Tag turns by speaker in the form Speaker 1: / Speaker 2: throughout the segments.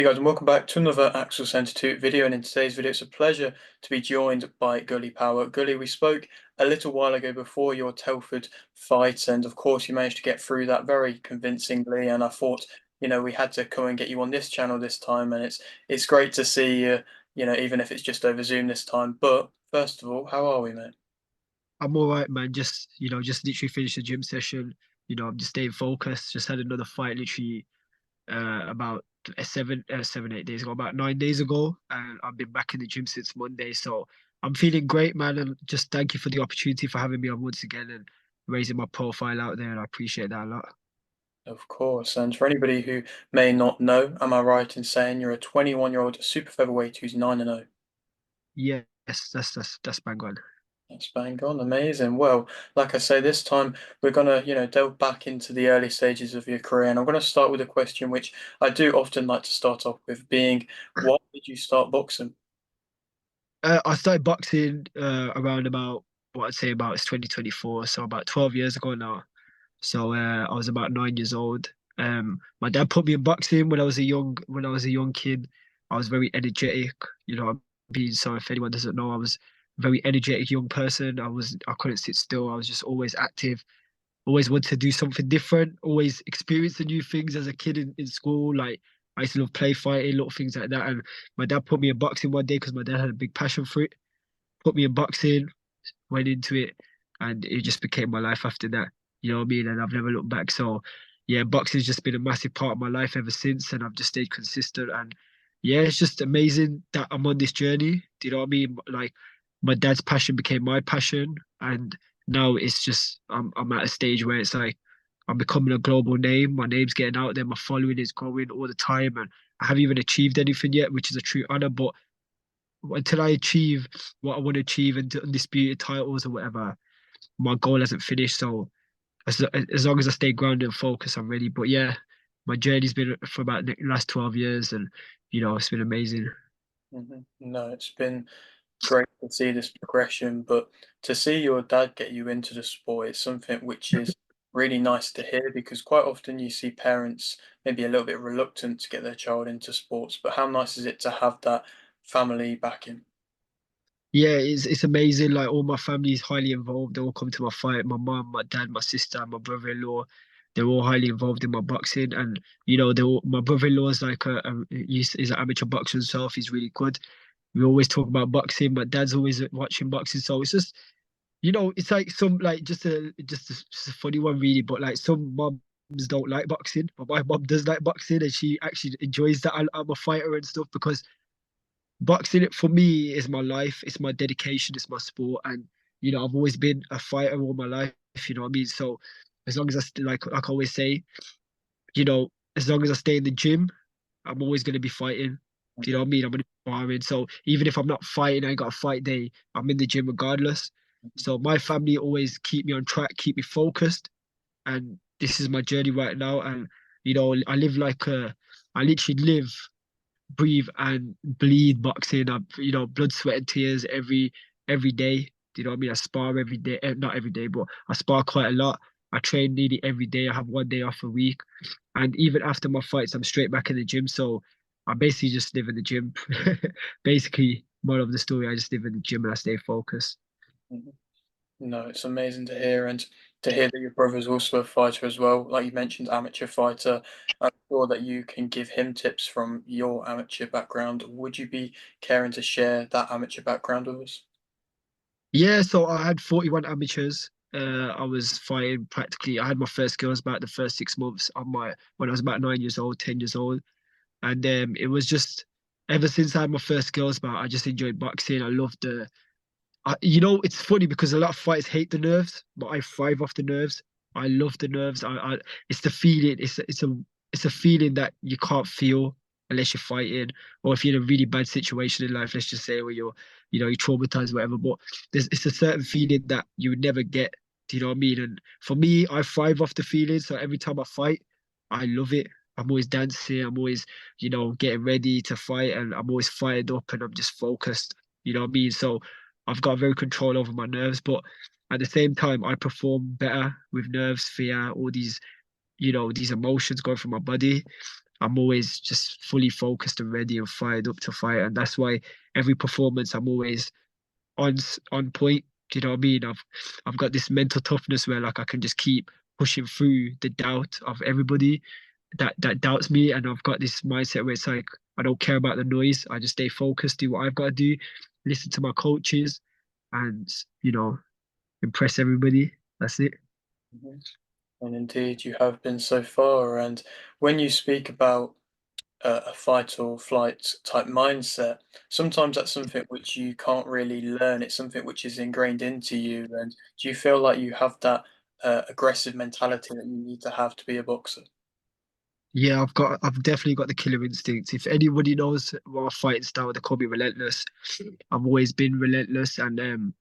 Speaker 1: Hey guys, and welcome back to another Axel Centre 2 video. And in today's video, it's a pleasure to be joined by Gully Powar. Gully, we spoke a little while ago before your Telford fight, and of course, you managed to get through that very convincingly. And I thought, we had to come and get you on this channel this time, and it's great to see you, even if it's just over Zoom this time. But first of all, how are we, mate?
Speaker 2: I'm all right, man. Just literally finished the gym session. I'm just staying focused. Just had another fight literally about 8 days ago, about 9 days ago, and I've been back in the gym since Monday. So I'm feeling great, man. And just thank you for the opportunity for having me on once again and raising my profile out there. And I appreciate that a lot.
Speaker 1: Of course. And for anybody who may not know, am I right in saying you're a 21-year-old super featherweight who's 9-0?
Speaker 2: Yes, that's bang on.
Speaker 1: That's bang on, amazing. Well, like I say, this time we're gonna, delve back into the early stages of your career, and I'm gonna start with a question which I do often like to start off with, being, why did you start boxing?
Speaker 2: I started boxing around about what I'd say about it's 2024, so about 12 years ago now. So I was about 9 years old. My dad put me in boxing when I was a young kid. I was very energetic. So if anyone doesn't know, I was a very energetic young person. I couldn't sit still. I was just always active. Always wanted to do something different. Always experience the new things as a kid in school. Like I used to love play fighting, little things like that. And my dad put me in boxing one day because my dad had a big passion for it. Put me in boxing, went into it, and it just became my life after that. You know what I mean? And I've never looked back. So, yeah, boxing's just been a massive part of my life ever since, and I've just stayed consistent. And yeah, it's just amazing that I'm on this journey. Do you know what I mean? Like, my dad's passion became my passion, and now it's just I'm at a stage where it's like I'm becoming a global name. My name's getting out there. My following is growing all the time, and I haven't even achieved anything yet, which is a true honor. But until I achieve what I want to achieve and undisputed titles or whatever, my goal hasn't finished. So as long as I stay grounded and focused, I'm ready. But yeah, my journey's been for about the last 12 years, and it's been amazing.
Speaker 1: No, it's been great to see this progression, but to see your dad get you into the sport is something which is really nice to hear, because quite often you see parents maybe a little bit reluctant to get their child into sports, but how nice is it to have that family backing?
Speaker 2: Yeah, it's amazing. Like all my family is highly involved. They all come to my fight. My mum, my dad, my sister, my brother-in-law. They're all highly involved in my boxing, and my brother-in-law is like he's an amateur boxer himself. He's really good. We always talk about boxing. My dad's always watching boxing, so it's just it's like some like just a funny one really, but like some moms don't like boxing, but my mom does like boxing, and she actually enjoys that I'm a fighter and stuff because boxing for me is my life, it's my dedication, it's my sport, and I've always been a fighter all my life. You know what I mean? So as long as like I always say, as long as I stay in the gym, I'm always going to be fighting. Do you know what I mean? I'm going to be sparring. So even if I'm not fighting, I ain't got a fight day. I'm in the gym regardless. So my family always keep me on track, keep me focused, and this is my journey right now. And I literally live, breathe, and bleed boxing. Blood, sweat, and tears every day. Do you know what I mean? I spar every day, not every day, but I spar quite a lot. I train nearly every day. I have one day off a week. And even after my fights, I'm straight back in the gym. So I basically just live in the gym. Basically, more of the story, I just live in the gym and I stay focused.
Speaker 1: Mhm. No, it's amazing to hear, and to hear that your brother's also a fighter as well. Like you mentioned, amateur fighter. I'm sure that you can give him tips from your amateur background. Would you be caring to share that amateur background with us?
Speaker 2: Yeah, so I had 41 amateurs. I was fighting practically. I had my first skills about the first 6 months on my when I was about 9 years old, 10 years old, and it was just ever since I had my first skills bout, I just enjoyed boxing. I loved it's funny because a lot of fighters hate the nerves, but I thrive off the nerves. I love the nerves. It's the feeling. It's a feeling that you can't feel unless you're fighting, or if you're in a really bad situation in life. Let's just say where you're traumatized, whatever. But it's a certain feeling that you would never get. Do you know what I mean? And for me, I thrive off the feeling. So every time I fight, I love it. I'm always dancing. I'm always, getting ready to fight, and I'm always fired up, and I'm just focused. You know what I mean? So I've got very control over my nerves, but at the same time, I perform better with nerves, fear, all these emotions going through my body. I'm always just fully focused and ready and fired up to fight. And that's why every performance I'm always on point. Do you know what I mean? I've got this mental toughness where like I can just keep pushing through the doubt of everybody that doubts me, and I've got this mindset where it's like I don't care about the noise. I just stay focused, do what I've got to do, listen to my coaches, and you know impress everybody. That's it.
Speaker 1: Mhm. And indeed, you have been so far. And when you speak about a fight or flight type mindset, sometimes that's something which you can't really learn. It's something which is ingrained into you. And do you feel like you have that aggressive mentality that you need to have to be a boxer?
Speaker 2: Yeah, I've definitely got the killer instinct. If anybody knows my fighting style, they call me relentless. I've always been relentless, and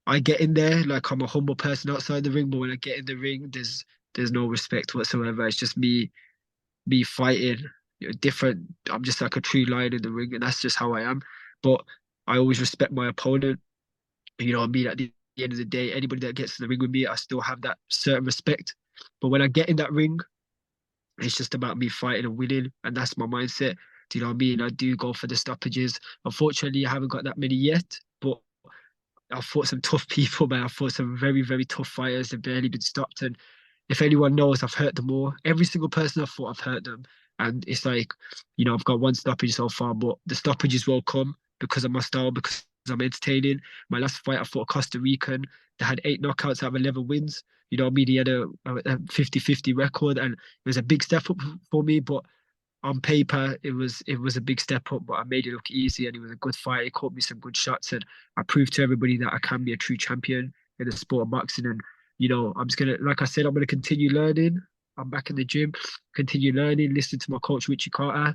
Speaker 2: I get in there like I'm a humble person outside the ring, but when I get in the ring, there's no respect whatsoever. It's just me fighting. Different. I'm just like a true lion in the ring, and that's just how I am. But I always respect my opponent. You know what I mean? At the end of the day, anybody that gets in the ring with me, I still have that certain respect. But when I get in that ring, it's just about me fighting and winning, and that's my mindset. Do you know what I mean? I do go for the stoppages. Unfortunately, I haven't got that many yet, but I've fought some tough people, man. I've fought some very, very tough fighters. They've barely been stopped. And if anyone knows, I've hurt them all. Every single person I've fought, I've hurt them. And it's like, I've got one stoppage so far, but the stoppages will come because of my style, because I'm entertaining. My last fight, I fought a Costa Rican that had 8 knockouts out of 11 wins. You know what I mean? He had a 50-50 record, and it was a big step up for me. But on paper it was a big step up, but I made it look easy, and it was a good fight. It caught me some good shots, and I proved to everybody that I can be a true champion in the sport of boxing. And I'm just gonna, like I said, I'm gonna continue learning. I'm back in the gym, continue learning, listen to my coach Richie Carter,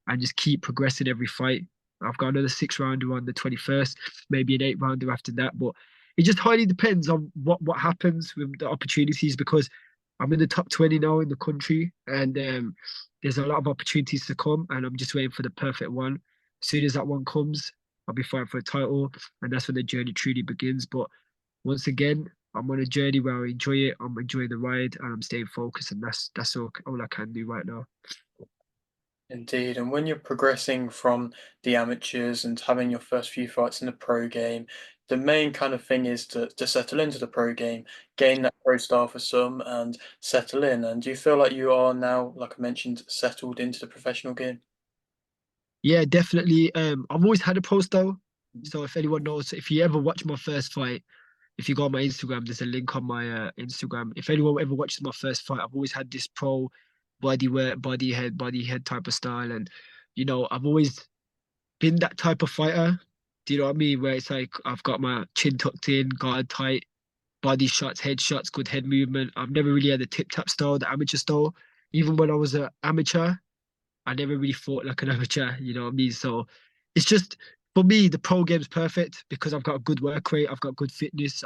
Speaker 2: and just keep progressing every fight. I've got another 6 rounder on the 21st, maybe an 8 rounder after that. But it just highly depends on what happens with the opportunities, because I'm in the top 20 now in the country, and there's a lot of opportunities to come, and I'm just waiting for the perfect one. As soon as that one comes, I'll be fighting for a title, and that's when the journey truly begins. But once again, I'm on a journey where I enjoy it. I'm enjoying the ride, and I'm staying focused, and that's all I can do right now.
Speaker 1: Indeed, and when you're progressing from the amateurs and having your first few fights in the pro game, the main kind of thing is to settle into the pro game, gain that pro style for some, and settle in. And do you feel like you are now, like I mentioned, settled into the professional game?
Speaker 2: Yeah, definitely. I've always had a pro style.
Speaker 1: Mhm.
Speaker 2: So if anyone knows, if you ever watch my first fight, if you go on my Instagram, there's a link on my Instagram. If anyone ever watches my first fight, I've always had this pro body work, body head type of style. And, I've always been that type of fighter. Do you know what I mean? Where it's like I've got my chin tucked in, guard tight, body shots, head shots, good head movement. I've never really had the tip tap style, the amateur style. Even when I was an amateur, I never really fought like an amateur, you know what I mean? So it's just for me, the pro game's perfect because I've got a good work rate, I've got good fitness.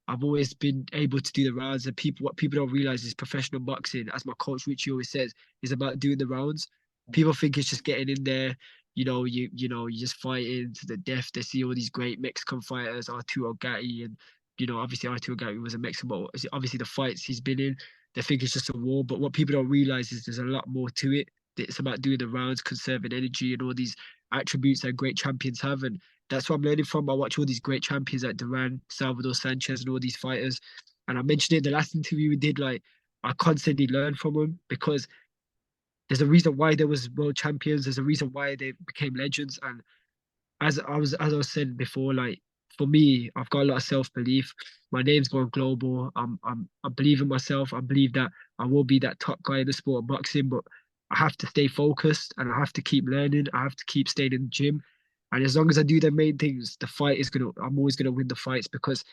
Speaker 2: I've always been able to do the rounds. And what people don't realize is professional boxing, as my coach Richie always says, is about doing the rounds. People think it's just getting in there. You just fighting to the death. They see all these great Mexican fighters, Arturo Gatti, and obviously Arturo Gatti was a Mexican, but obviously the fights he's been in, they think it's just a war. But what people don't realize is there's a lot more to it. It's about doing the rounds, conserving energy, and all these attributes that great champions have. And that's what I'm learning from. I watch all these great champions like Duran, Salvador Sanchez, and all these fighters. And I mentioned it in the last interview we did. Like I constantly learn from them because there's a reason why there was world champions. There's a reason why they became legends. And as I was saying before, like for me, I've got a lot of self belief. My name's going global. I believe in myself. I believe that I will be that top guy in the sport of boxing, but I have to stay focused and I have to keep learning. I have to keep staying in the gym. And as long as I do the main things, I'm always gonna win the fights because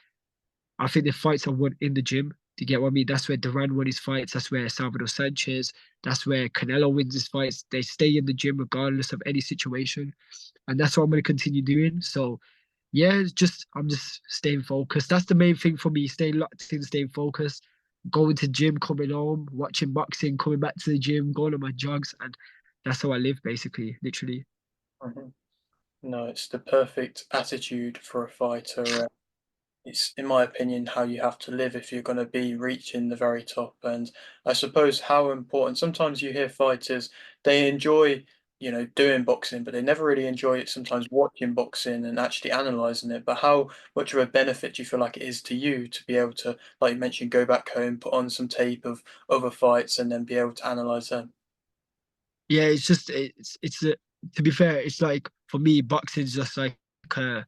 Speaker 2: I think the fights are won in the gym. Do you get what I mean? That's where Duran won his fights. That's where Salvador Sanchez. That's where Canelo wins his fights. They stay in the gym regardless of any situation, and that's what I'm going to continue doing. So, yeah, I'm just staying focused. That's the main thing for me: staying locked in, staying focused. Going to gym, coming home, watching boxing, coming back to the gym, going on my jogs, and that's how I live, basically, literally.
Speaker 1: Mhm. No, it's the perfect attitude for a fighter. it's, in my opinion, how you have to live if you're going to be reaching the very top. And I suppose how important, sometimes you hear fighters, they enjoy, doing boxing, but they never really enjoy it sometimes watching boxing and actually analyzing it. But how much of a benefit do you feel like it is to you to be able to, like you mentioned, go back home, put on some tape of other fights, and then be able to analyze them?
Speaker 2: Yeah, it's just it's to be fair, it's like for me, boxing's just like a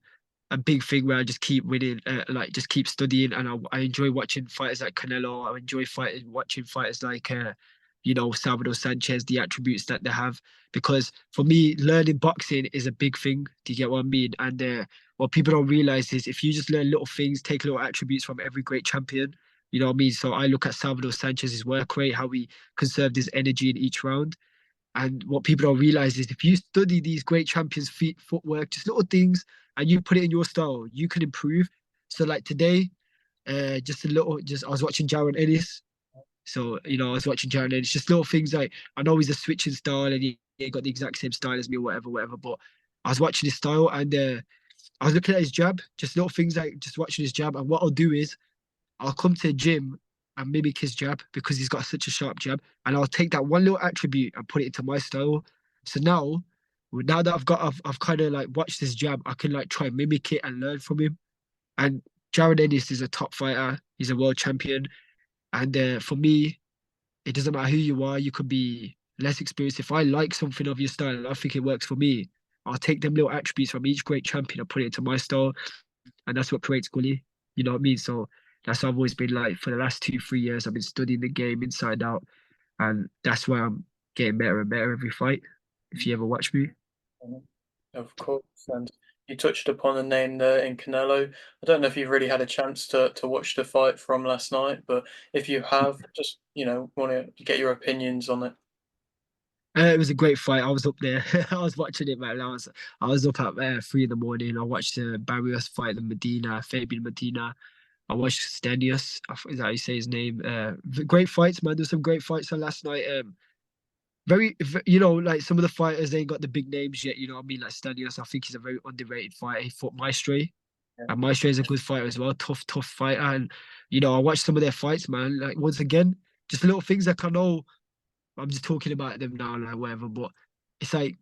Speaker 2: a big thing where I just keep winning, like just keep studying, and I enjoy watching fighters like Canelo. I enjoy watching fighters like Salvador Sanchez, the attributes that they have. Because for me, learning boxing is a big thing. Do you get what I mean? And what people don't realize is if you just learn little things, take little attributes from every great champion. You know what I mean? So I look at Salvador Sanchez's work rate, how he conserved his energy in each round. And what people don't realize is if you study these great champions' feet, footwork, just little things, and you put it in your style, you can improve. So like today, just a little, just I was watching Jaron Ennis. So I was watching Jaron Ennis, just little things like I know he's a switching style and he got the exact same style as me, or whatever, whatever. But I was watching his style and I was looking at his jab, just little things like just watching his jab. And what I'll do is I'll come to the gym and mimic his jab because he's got such a sharp jab, and I'll take that one little attribute and put it into my style. So now that I've kind of like watched his jab, I can like try and mimic it and learn from him. And Jared Ennis is a top fighter. He's a world champion, and for me, it doesn't matter who you are. You could be less experienced. If I like something of your style and I think it works for me, I'll take them little attributes from each great champion and put it into my style, and that's what creates Gully. You know what I mean? So that's what I've always been like for the last 2, 3 years. I've been studying the game inside out, and that's why I'm getting better and better every fight. If you ever watch me,
Speaker 1: Mhm. Of course, and you touched upon a name there in Canelo. I don't know if you've really had a chance to watch the fight from last night, but if you have, just, want to get your opinions on it.
Speaker 2: it was a great fight. I was up there. I was watching it, man. I was up at 3 in the morning. I watched Barrios fight the Medina, Fabian Medina. I watched Stenius. Is that how you say his name? Great fights, man. There's some great fights on last night. Like some of the fighters ain't got the big names yet. You know what I mean? Like Stanios, I think he's a very underrated fighter. He fought Maestro,
Speaker 1: Yeah.
Speaker 2: and Maestro is a good fighter as well. Tough, tough fighter. And I watched some of their fights, man. Like once again, just little things like I know I'm just talking about them now, like whatever. But it's like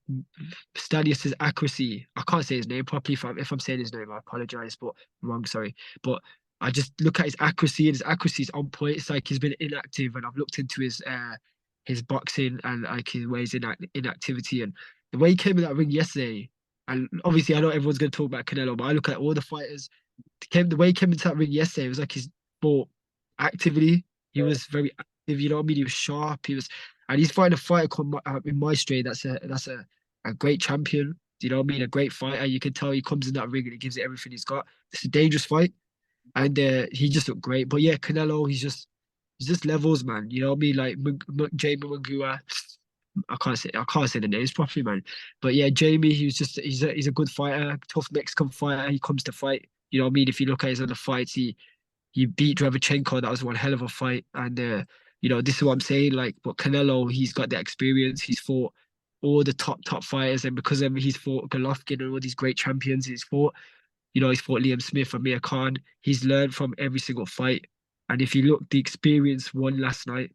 Speaker 2: Stanius's accuracy. I can't say his name properly. If I'm saying his name, I apologize, but wrong. Sorry, but I just look at his accuracy, and his accuracy is on point. It's like he's been inactive, and I've looked into his boxing and like his ways in inactivity, and the way he came in that ring yesterday. And obviously, I know everyone's going to talk about Canelo, but I look at all the fighters. The way he came into that ring yesterday, it was like his fought actively. He
Speaker 1: Yeah.
Speaker 2: was very active. You know what I mean? He was sharp. And he's fighting a fighter called in Maestro. That's a great champion. Do you know what I mean? A great fighter. You can tell he comes in that ring and he gives it everything he's got. It's a dangerous fight, and he just looked great. But yeah, Canelo, he's just levels, man. You know what I mean? Like Jamie Mungua. I can't say the names properly, man. But yeah, Jamie, he's a good fighter, tough Mexican fighter. He comes to fight. You know what I mean? If you look at his other fights, he beat Drevchenko. That was one hell of a fight. And this is what I'm saying. Like, but Canelo, he's got the experience. He's fought all the top fighters, and because of him, he's fought Golovkin and all these great champions. He's fought Liam Smith, Amir Khan. He's learned from every single fight. And if you look, the experience won last night.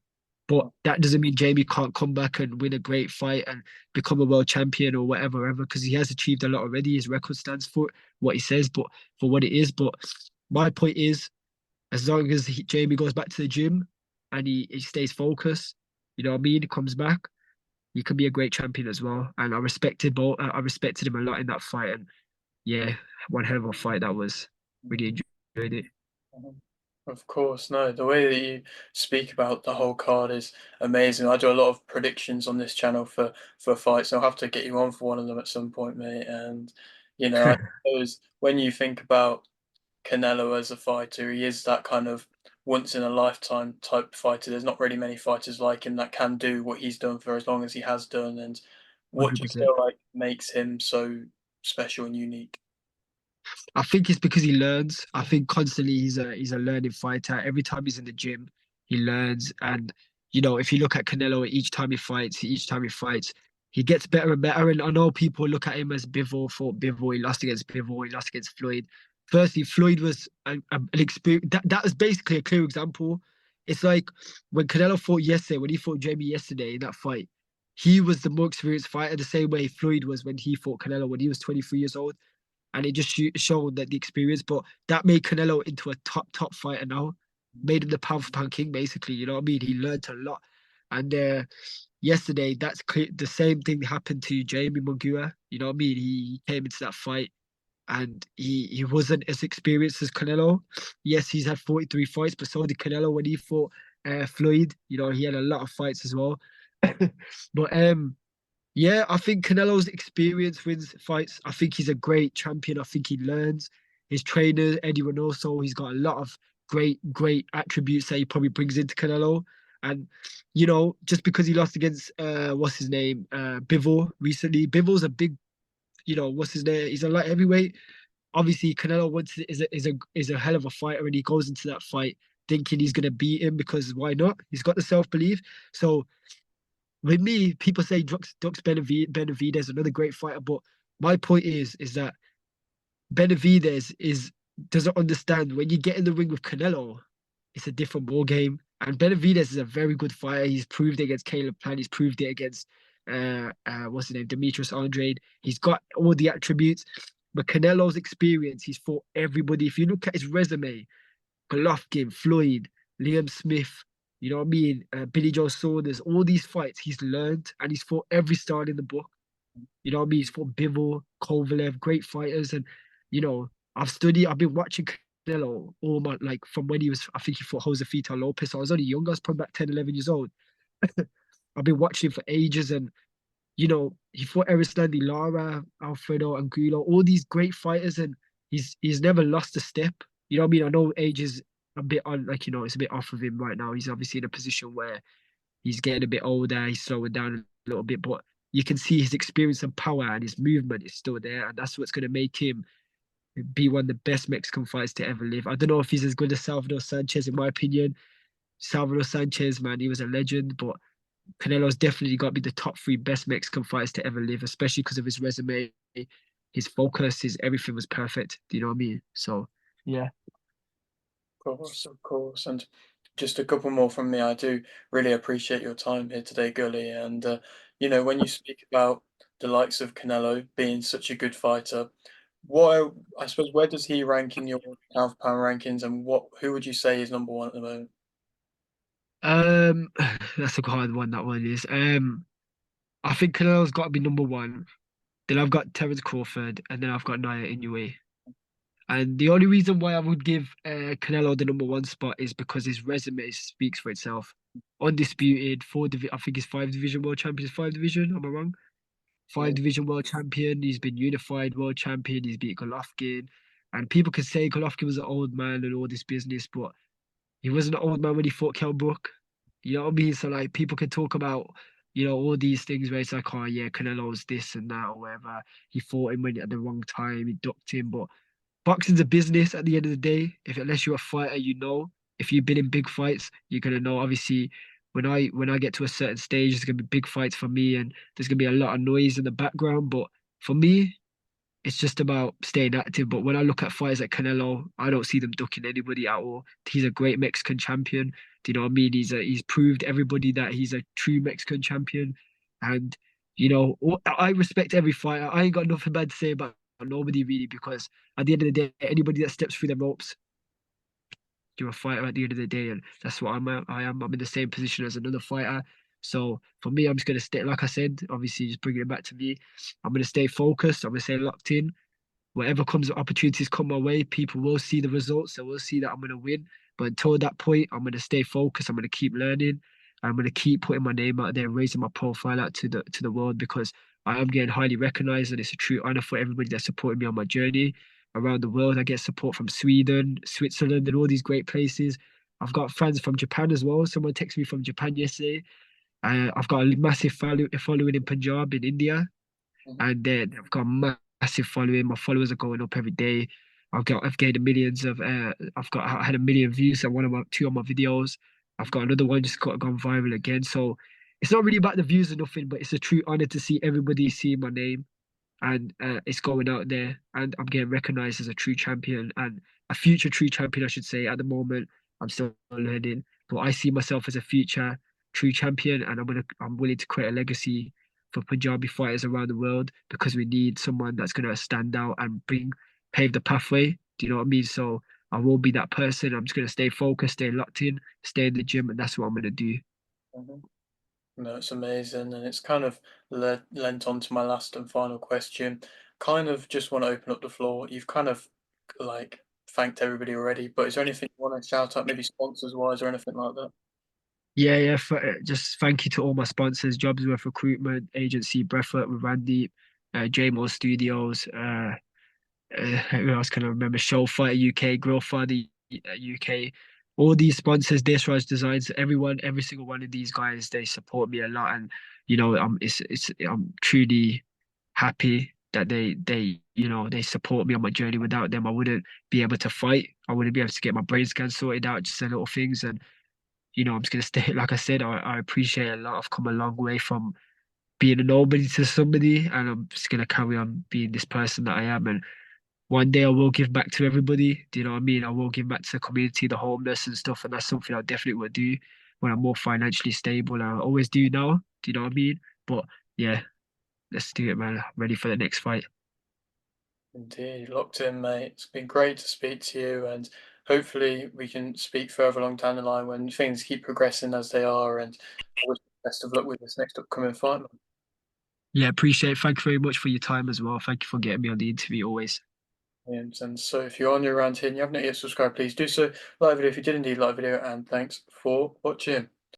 Speaker 2: But that doesn't mean Jamie can't come back and win a great fight and become a world champion or whatever, ever, because he has achieved a lot already. His record stands for what he says, but for what it is. But my point is, as long as Jamie goes back to the gym and he stays focused, you know what I mean, he comes back, he can be a great champion as well. And I respected him a lot in that fight. And yeah, one hell of a fight that was. Really enjoyed it.
Speaker 1: Mhm. Of course, no, the way that you speak about the whole card is amazing. I do a lot of predictions on this channel for fights, so I'll have to get you on for one of them at some point, mate. And I suppose when you think about Canelo as a fighter, he is that kind of once in a lifetime type fighter. There's not really many fighters like him that can do what he's done for as long as he has done. And what do you
Speaker 2: 100%.
Speaker 1: feel like makes him so special and unique?
Speaker 2: I think it's because he learns. I think constantly he's a learning fighter. Every time he's in the gym, he learns. And if you look at Canelo, each time he fights, he gets better and better. And I know people look at him as Bivol, fought Bivol, he lost against Floyd. firstly, Floyd was an experience. That was basically a clear example. It's like when Canelo fought yesterday, when he fought Jamie yesterday in that fight, he was the more experienced fighter, the same way Floyd was when he fought Canelo when he was 23 years old. And it just showed that the experience, but that made Canelo into a top fighter now, made him the pound for pound king, basically. You know what I mean? He learned a lot. And yesterday, that's clear. The same thing happened to Jamie Munguia. You know what I mean? He came into that fight and he wasn't as experienced as Canelo. Yes, he's had 43 fights, but so did Canelo when he fought Floyd. You know, he had a lot of fights as well. But yeah, I think Canelo's experience wins fights. I think he's a great champion. I think he learns. His trainer, Eddie Reynoso, he's got a lot of great attributes that he probably brings into Canelo. And, you know, just because he lost against what's his name? Bivol recently. Bivol's a big, you know, what's his name? He's a light heavyweight. Obviously, Canelo is a hell of a fighter, and he goes into that fight thinking he's gonna beat him because why not? He's got the self-belief. So with me, people say Dux Benavidez, another great fighter, but my point is that Benavidez is doesn't understand when you get in the ring with Canelo, it's a different ball game. And Benavidez is a very good fighter. He's proved it against Caleb Plant. He's proved it against what's his name, Demetrius Andrade. He's got all the attributes. But Canelo's experience, he's fought everybody. If you look at his resume, Golovkin, Floyd, Liam Smith, you know what I mean? Billy Joe Saunders, all these fights he's learned and he's fought every star in the book. You know what I mean? He's fought Bivol, Kovalev, great fighters. And, you know, I've been watching Canelo all my, like, from when he was, I think he fought Josefito Lopez. I was only young, I was probably about 10, 11 years old. I've been watching him for ages. And, you know, he fought Erislandy Lara, Alfredo Angulo, all these great fighters. And he's never lost a step. You know what I mean? I know age is a bit on, like, you know, it's a bit off of him right now. He's obviously in a position where he's getting a bit older, he's slowing down a little bit, but you can see his experience and power and his movement is still there, and that's what's going to make him be one of the best Mexican fighters to ever live. I don't know if he's as good as Salvador Sanchez, in my opinion. Salvador Sanchez, man, he was a legend, but Canelo's definitely got to be the top three best Mexican fighters to ever live, especially because of his resume, his focus, his everything was perfect. Do you know what I mean? So, yeah.
Speaker 1: Of course. And just a couple more from me. I do really appreciate your time here today, Gully. And, when you speak about the likes of Canelo being such a good fighter, I suppose, where does he rank in your pound for pound rankings, and who would you say is number one at the moment?
Speaker 2: Um, that's a hard one. That one is. I think Canelo's got to be number one. Then I've got Terence Crawford, and then I've got Nia Inoue. And the only reason why I would give Canelo the number one spot is because his resume speaks for itself. Undisputed, I think he's five division world champion. Five division, am I wrong? Five
Speaker 1: Yeah.
Speaker 2: division world champion. He's been unified world champion. He's beat Golovkin. And people could say Golovkin was an old man and all this business, but he wasn't an old man when he fought Kell Brook. You know what I mean? So like people can talk about, you know, all these things where it's like, oh yeah, Canelo's this and that or whatever. He fought him when at the wrong time, he ducked him. But boxing's a business at the end of the day. If unless you're a fighter, you know. If you've been in big fights, you're gonna know. Obviously, when I get to a certain stage, there's gonna be big fights for me, and there's gonna be a lot of noise in the background. But for me, it's just about staying active. But when I look at fighters like Canelo, I don't see them ducking anybody at all. He's a great Mexican champion. Do you know what I mean? He's proved everybody that he's a true Mexican champion, and you know I respect every fighter. I ain't got nothing bad to say about nobody really because at the end of the day, anybody that steps through the ropes, you're a fighter at the end of the day, and that's what I'm at. I am. I'm in the same position as another fighter. So for me, I'm just gonna stay. Like I said, obviously, just bringing it back to me. I'm gonna stay focused. I'm gonna stay locked in. Whatever comes, opportunities come my way, people will see the results. They will see that I'm going to win. But until that point, I'm going to stay focused. I'm going to keep learning. I'm going to keep putting my name out there, raising my profile out to the world because I am getting highly recognized, and it's a true honor for everybody that supported me on my journey around the world. I get support from Sweden, Switzerland, and all these great places. I've got fans from Japan as well. Someone texted me from Japan yesterday. I've got a massive following in Punjab in India,
Speaker 1: Mhm.
Speaker 2: and then I've got a massive following. My followers are going up every day. I've gained millions of I had a million views on one of my two of my videos. I've got another one just got gone viral again. So it's not really about the views or nothing, but it's a true honor to see everybody seeing my name. and it's going out there, and I'm getting recognized as a true champion and a future true champion, I should say. At the moment, I'm still learning, but I see myself as a future true champion, and I'm willing to create a legacy for Punjabi fighters around the world because we need someone that's gonna stand out and pave the pathway. Do you know what I mean? So I will be that person. I'm just gonna stay focused, stay locked in, stay in the gym, and that's what I'm gonna do.
Speaker 1: Mhm. No, it's amazing, and it's kind of lent on to my last and final question. Kind of just want to open up the floor. You've kind of like thanked everybody already, but is there anything you want to shout out, maybe sponsors wise or anything like that?
Speaker 2: Yeah, yeah. Just thank you to all my sponsors: Jobs with Recruitment Agency, Breathwork with Randy, JMO Studios. Who else can I remember? Show Fighter UK, Grill Fighter UK. All these sponsors, This Rise Designs, everyone, every single one of these guys, they support me a lot, and I'm truly happy that they support me on my journey. Without them, I wouldn't be able to fight. I wouldn't be able to get my brain scan sorted out, just the little things. And I'm just gonna stay. Like I said, I appreciate a lot. I've come a long way from being a nobody to somebody, and I'm just gonna carry on being this person that I am. And one day I will give back to everybody. Do you know what I mean? I will give back to the community, the homeless and stuff, and that's something I definitely will do when I'm more financially stable. I always do now. Do you know what I mean? But yeah, let's do it, man. Ready for the next fight.
Speaker 1: Indeed, locked in, mate. It's been great to speak to you, and hopefully we can speak further along down the line when things keep progressing as they are. And I wish you the best of luck with this next upcoming fight, man.
Speaker 2: Yeah, appreciate it. Thank you very much for your time as well. Thank you for getting me on the interview always.
Speaker 1: And so if you're on your around here and you haven't yet subscribed, please do so. Like the video if you did indeed like the video, and thanks for watching.